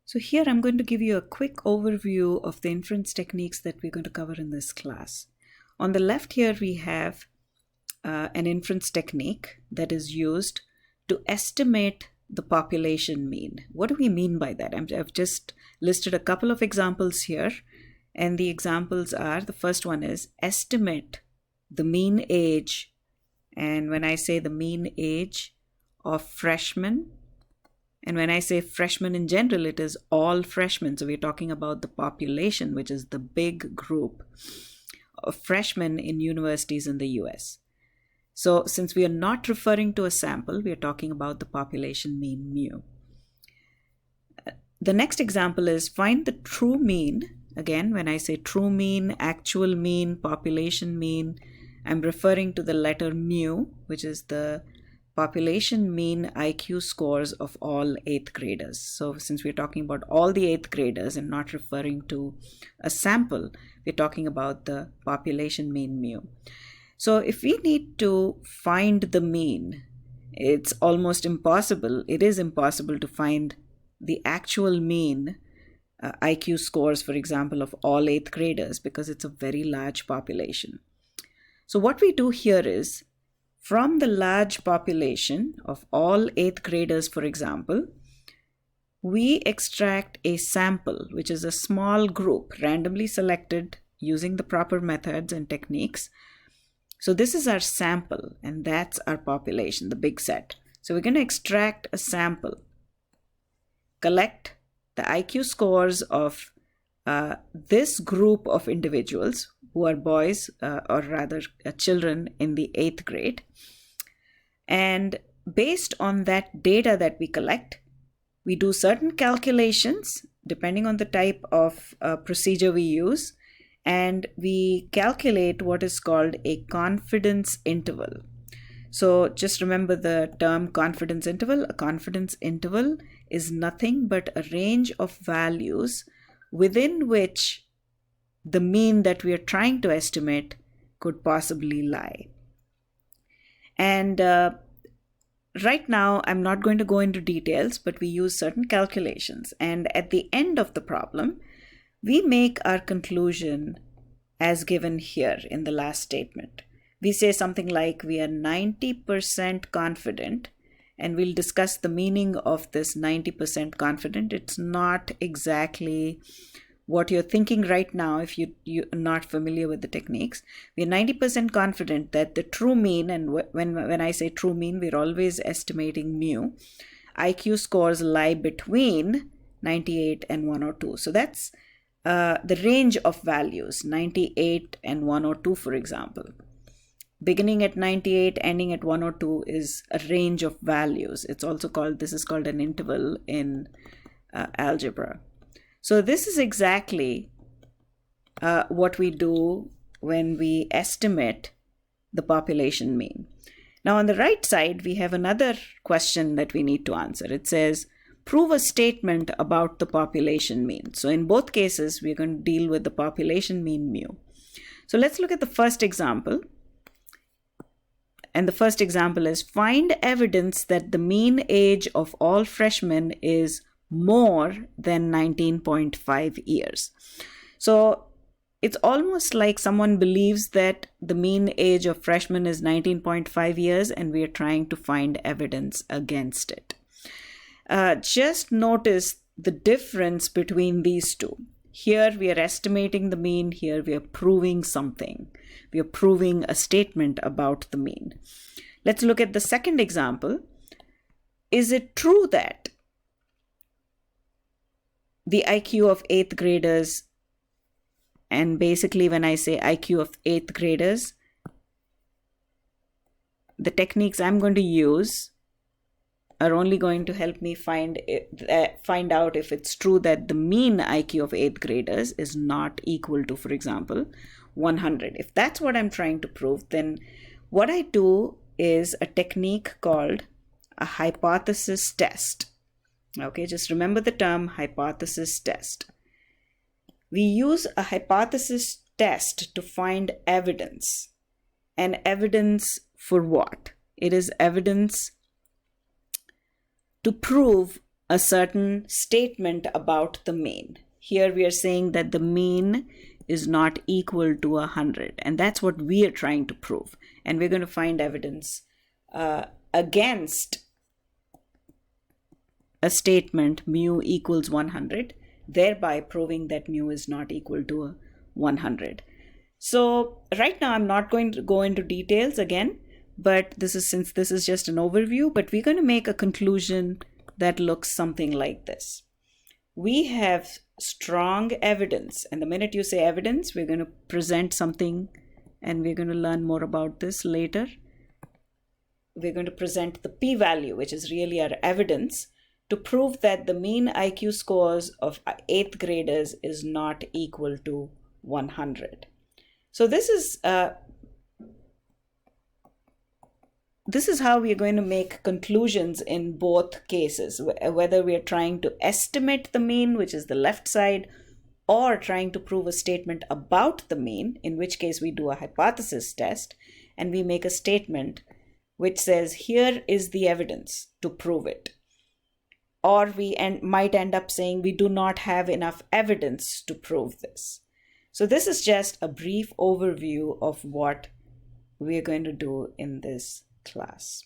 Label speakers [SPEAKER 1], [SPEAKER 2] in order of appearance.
[SPEAKER 1] So here I'm going to give you a quick overview of the inference techniques that we're going to cover in this class. On the left here we have an inference technique that is used to estimate the population mean. What do we mean by that? I've just listed a couple of examples here, and the examples are, the first one is estimate the mean age, and when I say the mean age of freshmen, and when I say freshmen in general, it is all freshmen. So we're talking about the population, which is the big group of freshmen in universities in the US. So since we are not referring to a sample, we are talking about the population mean mu. The next example is find the true mean. Again, when I say true mean, actual mean, population mean, I'm referring to the letter mu, which is the population mean IQ scores of all 8th graders. So since we're talking about all the 8th graders and not referring to a sample, we're talking about the population mean mu. So if we need to find the mean, it's almost impossible. It is impossible to find the actual mean IQ scores, for example, of all 8th graders because it's a very large population. So what we do here is, from the large population of all 8th graders, for example, we extract a sample, which is a small group randomly selected using the proper methods and techniques. So this is our sample, and that's our population, the big set. So we're going to extract a sample, collect the IQ scores of this group of individuals who are boys, or rather children in the 8th grade. And based on that data that we collect, we do certain calculations depending on the type of procedure we use, and we calculate what is called a confidence interval. So just remember the term confidence interval. A confidence interval is nothing but a range of values within which the mean that we are trying to estimate could possibly lie. And right now, I'm not going to go into details, but we use certain calculations. And at the end of the problem, we make our conclusion as given here in the last statement. We say something like we are 90% confident, and we'll discuss the meaning of this 90% confident. It's not exactly what you're thinking right now if you're not familiar with the techniques. We're 90% confident that the true mean, and when I say true mean, we're always estimating mu, IQ scores lie between 98 and 102. So that's the range of values, 98 and 102, for example. Beginning at 98, ending at 102 is a range of values. It's also called, this is called an interval in algebra. So this is exactly what we do when we estimate the population mean. Now on the right side, we have another question that we need to answer. It says, prove a statement about the population mean. So in both cases, we're going to deal with the population mean mu. So let's look at the first example. And the first example is find evidence that the mean age of all freshmen is more than 19.5 years. So it's almost like someone believes that the mean age of freshmen is 19.5 years, and we are trying to find evidence against it. Just notice the difference between these two. Here we are estimating the mean, here we are proving something. We are proving a statement about the mean. Let's look at the second example. Is it true that the IQ of 8th graders, and basically when I say IQ of 8th graders, the techniques I'm going to use are only going to help me find out if it's true that the mean IQ of 8th graders is not equal to, for example, 100. If that's what I'm trying to prove, then what I do is a technique called a hypothesis test. Okay, just remember the term hypothesis test. We use a hypothesis test to find evidence. And evidence for what? It is evidence to prove a certain statement about the mean. Here we are saying that the mean is not equal to 100, and that's what we are trying to prove. And we're going to find evidence against a statement mu equals 100, thereby proving that mu is not equal to 100. So right now I'm not going to go into details again, but since this is just an overview, but we're going to make a conclusion that looks something like this. We have strong evidence, and the minute you say evidence, we're going to present something, and we're going to learn more about this later. We're going to present the p-value, which is really our evidence, to prove that the mean IQ scores of 8th graders is not equal to 100. So this is how we are going to make conclusions in both cases, whether we are trying to estimate the mean, which is the left side, or trying to prove a statement about the mean, in which case we do a hypothesis test and we make a statement which says, here is the evidence to prove it. Or we might end up saying we do not have enough evidence to prove this. So this is just a brief overview of what we are going to do in this class.